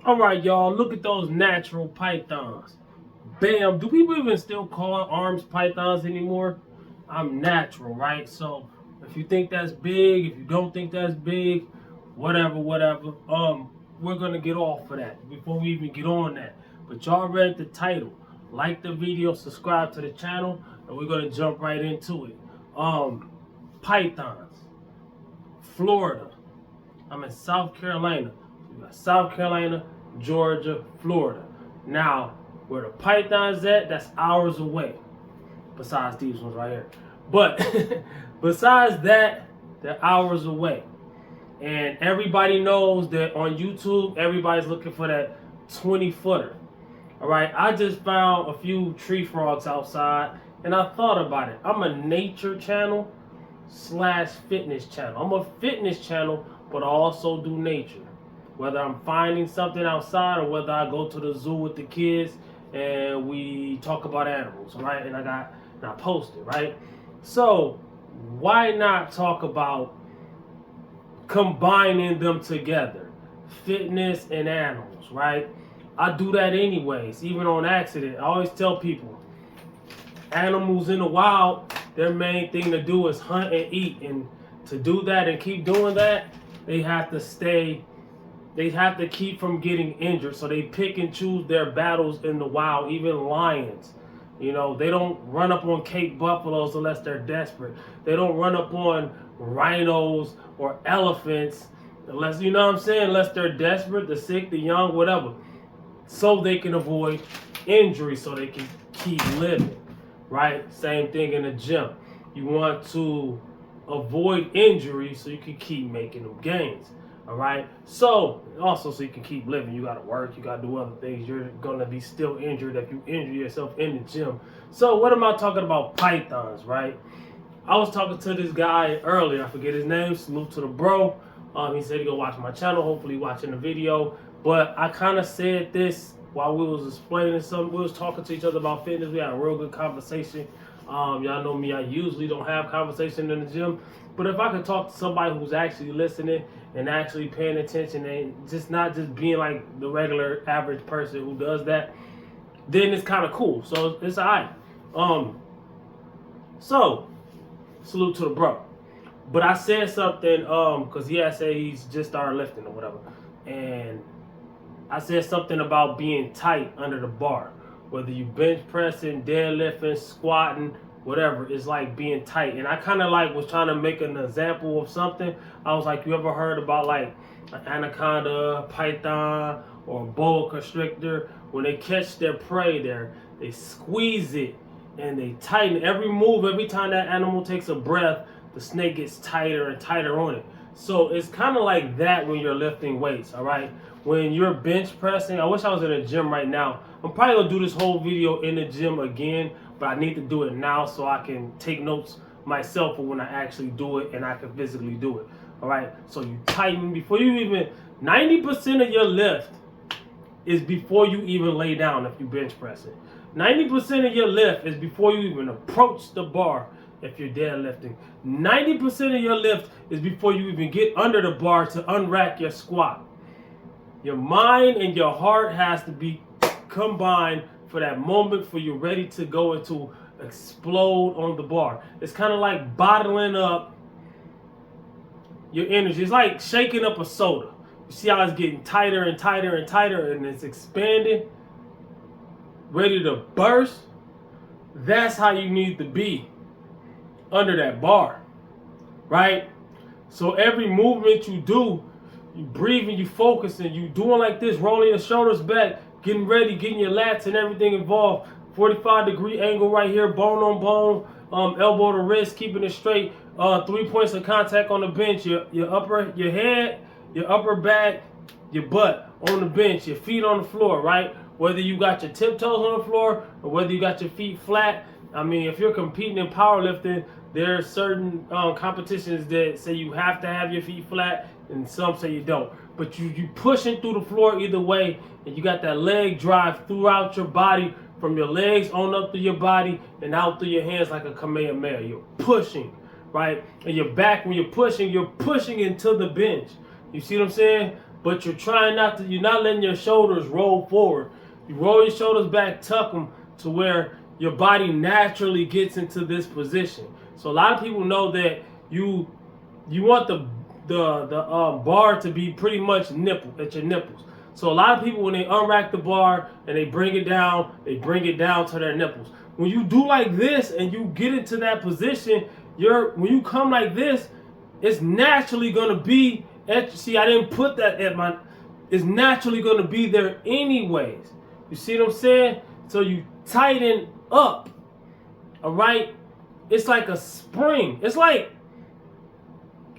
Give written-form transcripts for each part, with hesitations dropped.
All right, y'all, look at those natural pythons. Bam. Do people even still call arms pythons anymore? I'm natural, right? So if you think that's big, if you don't think that's big, whatever. We're gonna get off of that before we even get on that. But y'all read the title. Like the video, subscribe to the channel, and we're gonna jump right into it. Pythons. Florida. I'm in South Carolina. We got South Carolina, Georgia, Florida. Now, where the pythons at, that's hours away. Besides these ones right here. But besides that, they're hours away. And everybody knows that on YouTube, everybody's looking for that 20-footer. All right, I just found a few tree frogs outside, and I thought about it. I'm a nature channel slash fitness channel. I'm a fitness channel, but I also do nature. Whether I'm finding something outside or whether I go to the zoo with the kids and we talk about animals, right? And I post it, right? So why not talk about combining them together, fitness and animals, right? I do that anyways, even on accident. I always tell people, animals in the wild, their main thing to do is hunt and eat. And to do that and keep doing that, they have to keep from getting injured. So they pick and choose their battles in the wild, even lions. You know, they don't run up on Cape buffaloes unless they're desperate. They don't run up on rhinos or elephants unless, you know what I'm saying, unless they're desperate, the sick, the young, whatever. So they can avoid injury, so they can keep living, right? Same thing in the gym. You want to avoid injury so you can keep making them gains. All right. So also, so you can keep living, you got to work, you got to do other things. You're going to be still injured if you injure yourself in the gym. So what am I talking about? Pythons, right? I was talking to this guy earlier. I forget his name. Salute to the bro. He said he go watch my channel. Hopefully watching the video. But I kind of said this while we was explaining something. We was talking to each other about fitness. We had a real good conversation. Y'all know me. I usually don't have conversation in the gym. But if I could talk to somebody who's actually listening and actually paying attention and just not just being like the regular average person who does that, then it's kind of cool. So it's all right. So salute to the bro. But I said something because he had said he's just started lifting or whatever, and I said something about being tight under the bar. Whether you bench pressing, deadlifting, squatting, whatever, it's like being tight. And I kind of like was trying to make an example of something. I was like, you ever heard about like an anaconda, python, or a boa constrictor? When they catch their prey there, they squeeze it and they tighten. Every move, every time that animal takes a breath, the snake gets tighter and tighter on it. So it's kind of like that when you're lifting weights, all right? When you're bench pressing, I wish I was in a gym right now. I'm probably gonna do this whole video in the gym again, but I need to do it now so I can take notes myself for when I actually do it and I can physically do it, all right? So you tighten before you even, 90% of your lift is before you even lay down if you bench press it. 90% of your lift is before you even approach the bar if you're deadlifting. 90% of your lift is before you even get under the bar to unrack your squat. Your mind and your heart has to be combined for that moment for you're ready to go into explode on the bar. It's kind of like bottling up your energy. It's like shaking up a soda. You see how it's getting tighter and tighter and tighter and it's expanding, ready to burst? That's how you need to be under that bar, right? So every movement you do, you breathing, you focusing, you doing like this, rolling your shoulders back, getting ready, getting your lats and everything involved. 45-degree angle right here, bone on bone, elbow to wrist, keeping it straight. 3 points of contact on the bench. Your head, your upper back, your butt on the bench, your feet on the floor, right? Whether you got your tiptoes on the floor or whether you got your feet flat. I mean, if you're competing in powerlifting, there are certain competitions that say you have to have your feet flat, and some say you don't. But you pushing through the floor either way, and you got that leg drive throughout your body, from your legs on up through your body and out through your hands like a Kamehameha. You're pushing, right? And your back, when you're pushing into the bench. You see what I'm saying? but you're not letting your shoulders roll forward. You roll your shoulders back, tuck them to where your body naturally gets into this position. So a lot of people know that you want the bar to be pretty much at your nipples. So a lot of people, when they unrack the bar and they bring it down to their nipples. When you do like this and you get into that position, when you come like this, it's naturally gonna be see, I didn't put that at my. It's naturally gonna be there anyways. You see what I'm saying? So you tighten up. All right. It's like a spring. It's like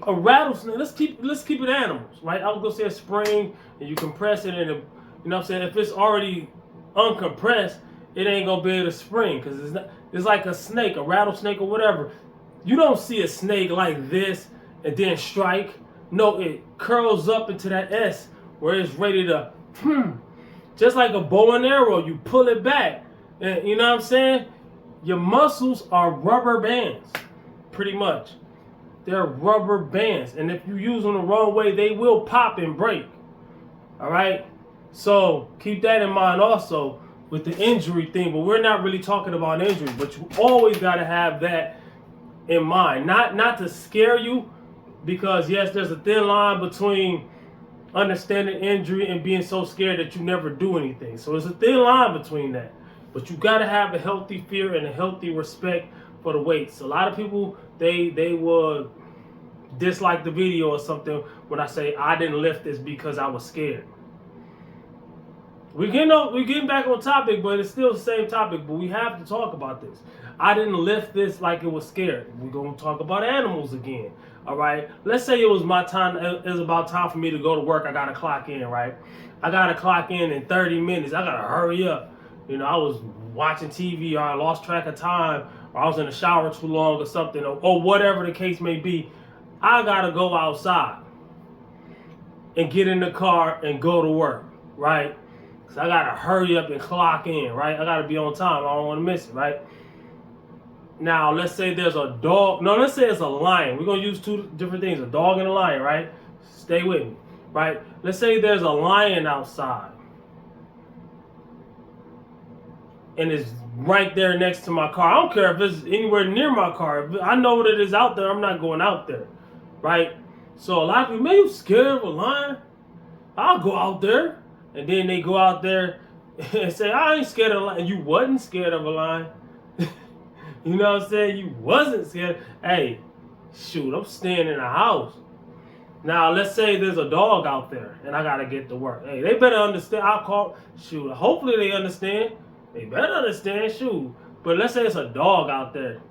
a rattlesnake. Let's keep it animals, right? I was gonna say a spring, and you compress it, and you know what I'm saying. If it's already uncompressed, it ain't gonna be able to spring because it's like a snake, a rattlesnake or whatever. You don't see a snake like this and then strike. No, it curls up into that S where it's ready to, just like a bow and arrow. You pull it back, and you know what I'm saying. Your muscles are rubber bands, pretty much. They're rubber bands, and if you use them the wrong way, they will pop and break. All right, so keep that in mind also with the injury thing. But we're not really talking about injury, but you always got to have that in mind. Not to scare you, because yes, there's a thin line between understanding injury and being so scared that you never do anything. So there's a thin line between that. But you got to have a healthy fear and a healthy respect for the weights. A lot of people, they will dislike the video or something when I say I didn't lift this because I was scared. We're getting back on topic, but it's still the same topic. But we have to talk about this. I didn't lift this like it was scared. We're gonna talk about animals again. All right. Let's say it was my time. It was about time for me to go to work. I gotta clock in. Right. I gotta clock in 30 minutes. I gotta hurry up. You know, I was watching TV, or I lost track of time, or I was in the shower too long, or something, or whatever the case may be. I gotta go outside and get in the car and go to work, right? Because I gotta hurry up and clock in, right? I gotta be on time. I don't want to miss it, right? Now, let's say there's a dog. No, let's say it's a lion. We're gonna use two different things: a dog and a lion, right? Stay with me, right? Let's say there's a lion outside, and it's right there next to my car. I don't care if it's anywhere near my car. If I know that it's out there, I'm not going out there, right? So a lot of people, man, you scared of a lion? I'll go out there. And then they go out there and say, I ain't scared of a lion. You wasn't scared of a lion. You know what I'm saying? You wasn't scared. Hey, shoot, I'm staying in the house. Now, let's say there's a dog out there and I got to get to work. Hey, they better understand. Shoot, hopefully they understand. They better understand, shoot. But let's say it's a dog out there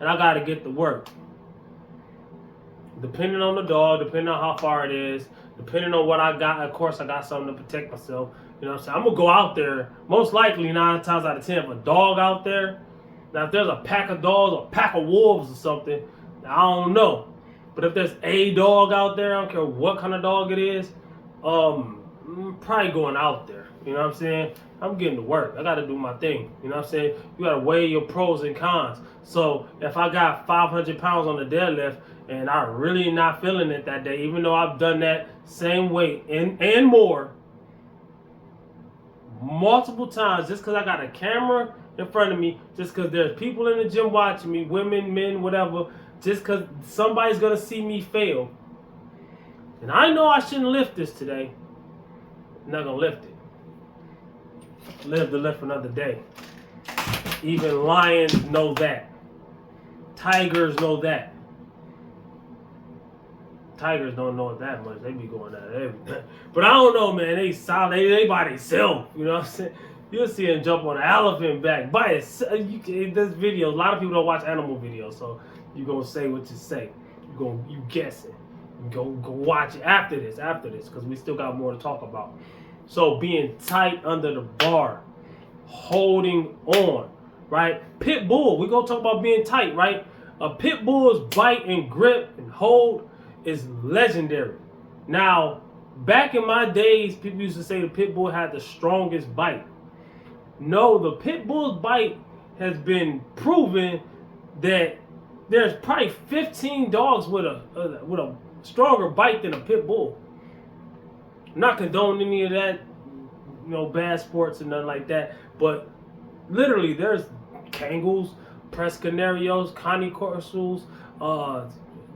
and I got to get to work. Depending on the dog, depending on how far it is, depending on what I got, of course, I got something to protect myself. You know what I'm saying? I'm going to go out there, most likely 9 times out of 10, if a dog out there. Now, if there's a pack of dogs or a pack of wolves or something, I don't know. But if there's a dog out there, I don't care what kind of dog it is, I'm probably going out there. You know what I'm saying? I'm getting to work. I got to do my thing. You know what I'm saying? You got to weigh your pros and cons. So if I got 500 pounds on the deadlift and I'm really not feeling it that day, even though I've done that same weight and more multiple times, just because I got a camera in front of me, just because there's people in the gym watching me, women, men, whatever, just because somebody's going to see me fail. And I know I shouldn't lift this today. I'm not going to lift it. Live to live another day. Even lions know that. Tigers know that. Tigers don't know it that much. They be going at everything. But I don't know, man. They solid. They by themselves. You know what I'm saying? You'll see him jump on an elephant back by itself. This video, a lot of people don't watch animal videos, so you gonna say what you say. You guessing. Go watch it after this, because we still got more to talk about. So being tight under the bar, holding on, right? Pit bull. We gonna talk about being tight, right? A pit bull's bite and grip and hold is legendary. Now, back in my days, people used to say the pit bull had the strongest bite. No, the pit bull's bite has been proven that there's probably 15 dogs with a stronger bite than a pit bull. I'm not condoning any of that, bad sports and nothing like that. But literally, there's kangaroos, press canarios, connie corsos,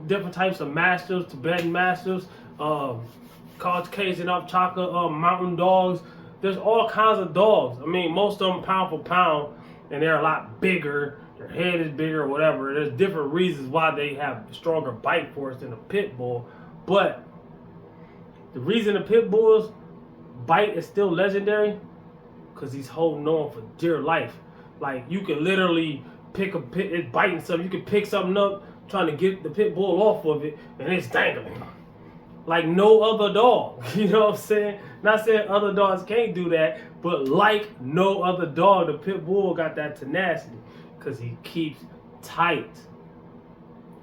different types of masters, Tibetan masters, Caucasian Upchaka, mountain dogs. There's all kinds of dogs. I mean, most of them pound for pound, and they're a lot bigger. Their head is bigger or whatever. There's different reasons why they have stronger bite force than a pit bull. But the reason the pit bull's bite is still legendary, because he's holding on for dear life. Like, you can literally pick it's biting something. You can pick something up, trying to get the pit bull off of it, and it's dangling. Like no other dog. You know what I'm saying? Not saying other dogs can't do that, but like no other dog, the pit bull got that tenacity because he keeps tight.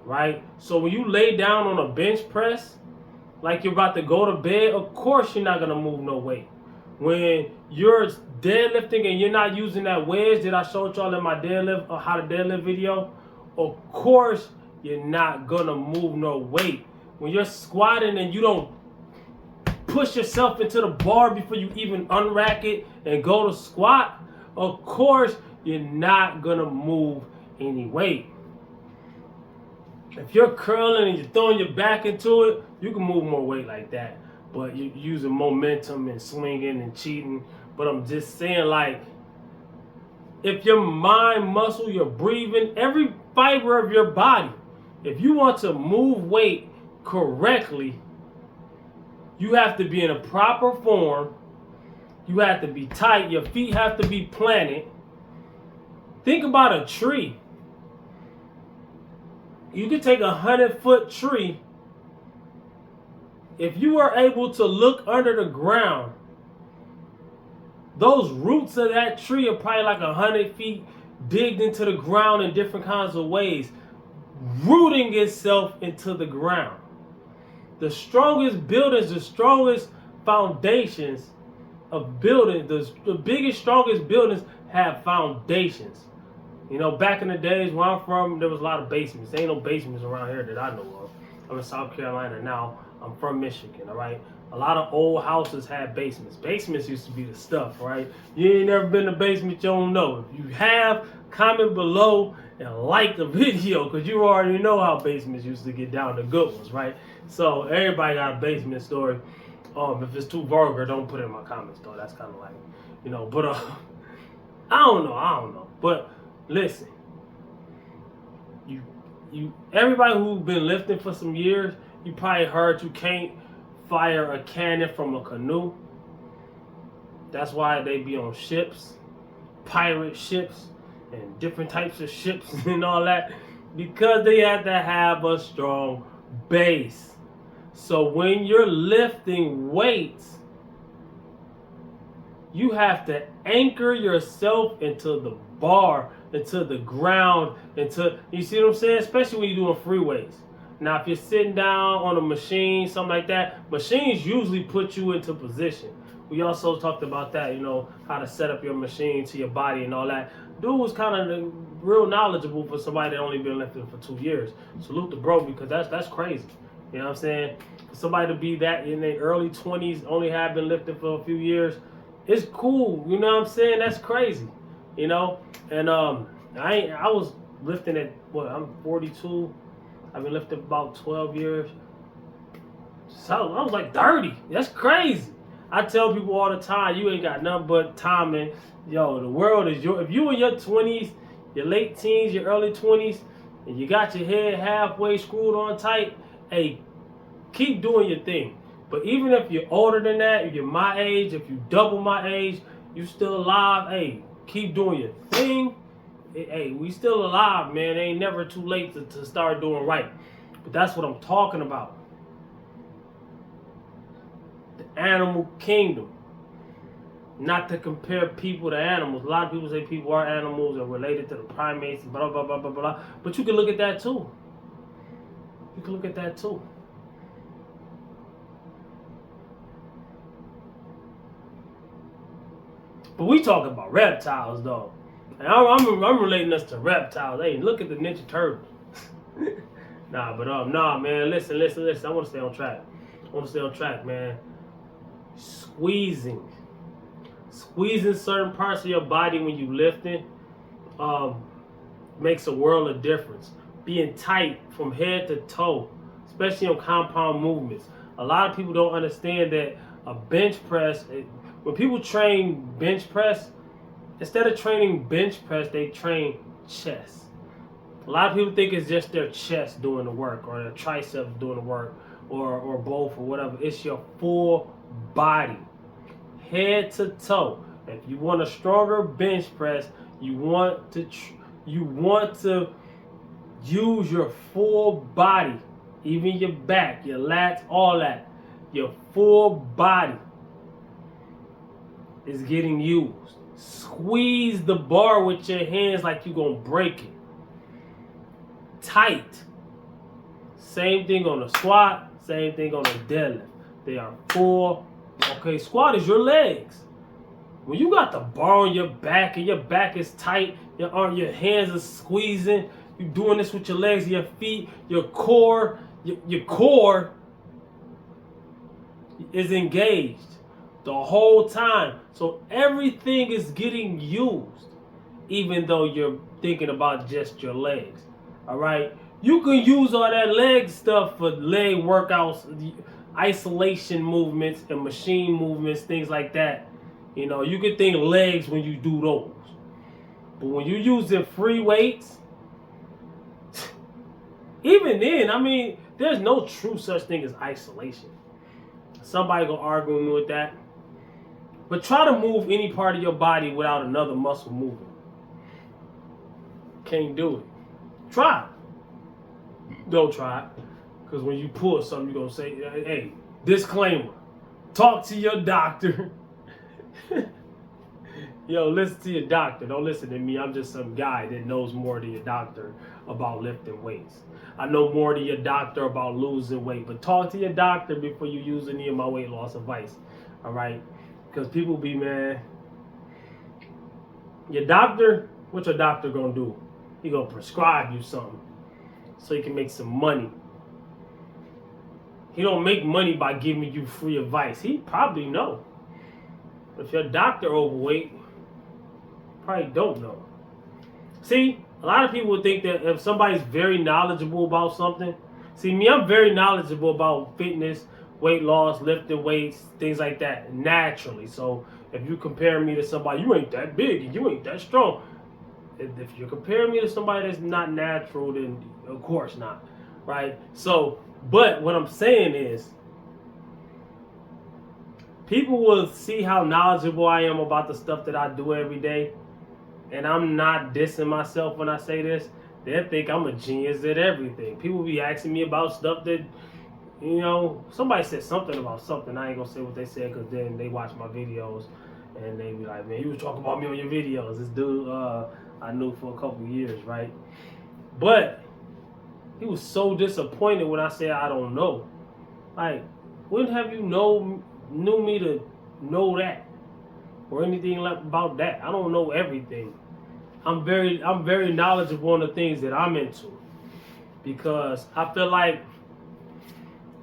Right? So when you lay down on a bench press, like you're about to go to bed, of course you're not going to move no weight. When you're deadlifting and you're not using that wedge that I showed y'all in my deadlift, how to deadlift video, of course you're not going to move no weight. When you're squatting and you don't push yourself into the bar before you even unrack it and go to squat, of course you're not going to move any weight. If you're curling and you're throwing your back into it, you can move more weight like that. But you're using momentum and swinging and cheating. But I'm just saying, like, if your mind muscle, your breathing, every fiber of your body, if you want to move weight correctly, you have to be in a proper form. You have to be tight. Your feet have to be planted. Think about a tree. You can take 100-foot tree. If you are able to look under the ground, those roots of that tree are probably like 100 feet digged into the ground in different kinds of ways, rooting itself into the ground. The strongest buildings, the strongest foundations of buildings, the biggest, strongest buildings have foundations. Back in the days where I'm from, there was a lot of basements. There ain't no basements around here that I know of. I'm in South Carolina now. I'm from Michigan, all right? A lot of old houses had basements. Basements used to be the stuff, right? You ain't never been in a basement, you don't know. If you have, comment below and like the video, because you already know how basements used to get down to good ones, right? So everybody got a basement story. If it's too vulgar, don't put it in my comments, though. That's kind of like, but I don't know. But listen, everybody who's been lifting for some years, you probably heard you can't fire a cannon from a canoe. That's why they be on ships, pirate ships, and different types of ships and all that, because they have to have a strong base. So when you're lifting weights, you have to anchor yourself into the bar, into the ground, you see what I'm saying? Especially when you're doing free weights. Now, if you're sitting down on a machine, something like that, machines usually put you into position. We also talked about that, how to set up your machine to your body and all that. Dude was kind of real knowledgeable for somebody that only been lifting for 2 years. Salute the bro, because that's crazy. You know what I'm saying? For somebody to be that in their early 20s, only have been lifting for a few years, it's cool. You know what I'm saying? That's crazy. And I was lifting at, I'm 42. I've been lifting about 12 years. So I was like 30. That's crazy. I tell people all the time, you ain't got nothing but time, and the world is yours. If you in your 20s, your late teens, your early 20s, and you got your head halfway screwed on tight, hey, keep doing your thing. But even if you're older than that, if you're my age, if you double my age, you still alive, hey, keep doing your thing. Hey, we still alive, man. It ain't never too late to start doing right. But that's what I'm talking about. The animal kingdom. Not to compare people to animals. A lot of people say people are animals and related to the primates and blah, blah, blah, blah, blah. But you can look at that too. You can look at that too. But we talking about reptiles, though. And I'm relating us to reptiles. Hey, look at the Ninja Turtles. Nah, man. Listen. I want to stay on track. Man. squeezing. Squeezing certain parts of your body when you lifting makes a world of difference. Being tight from head to toe, especially on compound movements. A lot of people don't understand that a bench press, when people train bench press, instead of training bench press, they train chest. A lot of people think it's just their chest doing the work or their triceps doing the work or both or whatever. It's your full body, head to toe. If you want a stronger bench press, you want to use your full body, even your back, your lats, all that. Your full body is getting used. Squeeze the bar with your hands like you're gonna break it. Tight. Same thing on the squat, same thing on the deadlift. They are full. Okay, squat is your legs. When you got the bar on your back and your back is tight, your hands are squeezing, you're doing this with your legs, your feet, your core is engaged the whole time. So everything is getting used, even though you're thinking about just your legs. All right? You can use all that leg stuff for leg workouts, isolation movements and machine movements, things like that. You know, you can think legs when you do those. But when you're using free weights, even then, I mean, there's no true such thing as isolation. Somebody gonna argue with me with that. But try to move any part of your body without another muscle moving. Can't do it. Try. Don't try. Because when you pull something, you're gonna say, hey, disclaimer. Talk to your doctor. Yo, listen to your doctor. Don't listen to me. I'm just some guy that knows more than your doctor about lifting weights. I know more than your doctor about losing weight. But talk to your doctor before you use any of my weight loss advice. All right? Because people be mad. Your doctor, what your doctor gonna do? He gonna prescribe you something so he can make some money. He don't make money by giving you free advice. He probably know. If your doctor overweight, probably don't know. See, a lot of people would think that if somebody's very knowledgeable about something, see me, I'm very knowledgeable about fitness, weight loss, lifting weights, things like that, naturally. So if you compare me to somebody, you ain't that big and you ain't that strong. If you're comparing me to somebody that's not natural, then of course not, right? So, but what I'm saying is, people will see how knowledgeable I am about the stuff that I do every day. And I'm not dissing myself when I say this. They'll think I'm a genius at everything. People be asking me about stuff that, you know, somebody said something about something. I ain't gonna say what they said because then they watch my videos and they be like, man, you was talking about me on your videos. This dude I knew for a couple years, right? But he was so disappointed when I said I don't know. Like, when have you knew me to know that or anything like about that? I don't know everything. I'm very knowledgeable on the things that I'm into, because I feel like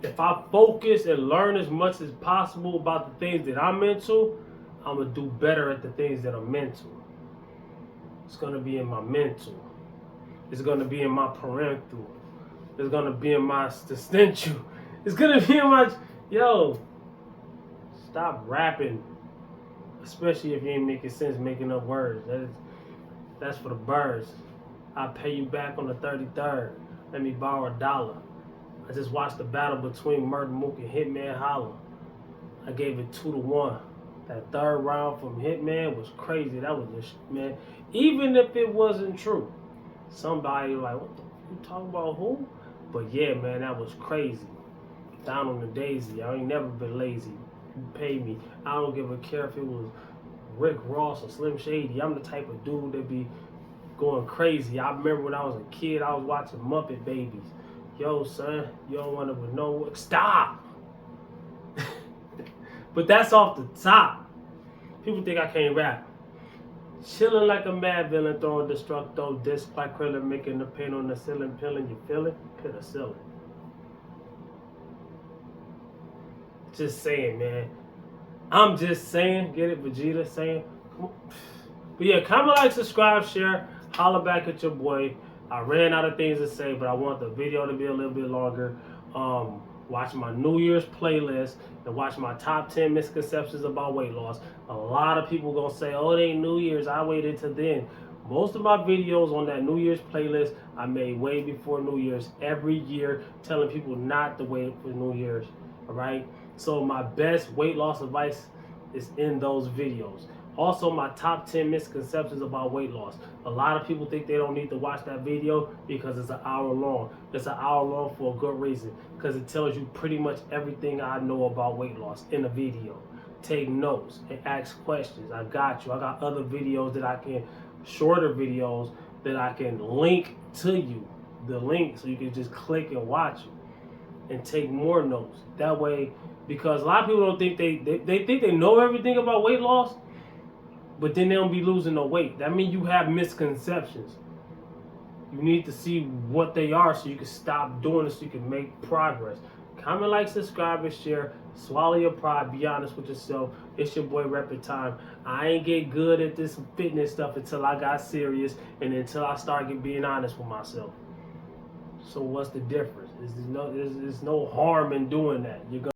if I focus and learn as much as possible about the things that I'm into, I'm gonna do better at the things that I'm into. It's gonna be in my mental. It's gonna be in my parental. It's gonna be in my existential. It's gonna be in my Stop rapping, especially if you ain't making sense, making up words. That's for the birds. I'll pay you back on the 33rd. Let me borrow $1. I just watched the battle between Murder Mook and Hitman Holla. I gave it 2-1. That third round from Hitman was crazy. That was just, man. Even if it wasn't true, somebody like, what the you talking about who? But yeah, man, that was crazy. Down on the daisy. I ain't never been lazy. You pay me. I don't give a care if it was Rick Ross or Slim Shady. I'm the type of dude that be going crazy. I remember when I was a kid, I was watching Muppet Babies. Yo, son, you don't want to know what? Stop! But that's off the top. People think I can't rap. Chilling like a mad villain, throwing destructo disc like Krillin, making the paint on the ceiling, peeling, you feel it? Penicillin. Just saying, man. I'm just saying, get it, Vegeta saying. But yeah, comment, like, subscribe, share, holler back at your boy. I ran out of things to say, but I want the video to be a little bit longer. Watch my New Year's playlist and watch my top 10 misconceptions about weight loss. A lot of people gonna say, "Oh, it ain't New Year's. I waited till then." Most of my videos on that New Year's playlist I made way before New Year's every year, telling people not to wait for New Year's. All right. So my best weight loss advice is in those videos. Also, my top 10 misconceptions about weight loss. A lot of people think they don't need to watch that video because it's an hour long. It's an hour long for a good reason, because it tells you pretty much everything I know about weight loss in a video. Take notes and ask questions. I got you. I got other videos that I can, shorter videos that I can link to you. The link so you can just click and watch it and take more notes. That way, because a lot of people don't think they think they know everything about weight loss, but then they don't be losing no weight. That means you have misconceptions. You need to see what they are so you can stop doing it, so you can make progress. Comment, like, subscribe, and share. Swallow your pride. Be honest with yourself. It's your boy Rapid Time. I ain't get good at this fitness stuff until I got serious and until I started being honest with myself. So what's the difference? There's no harm in doing that. You're gonna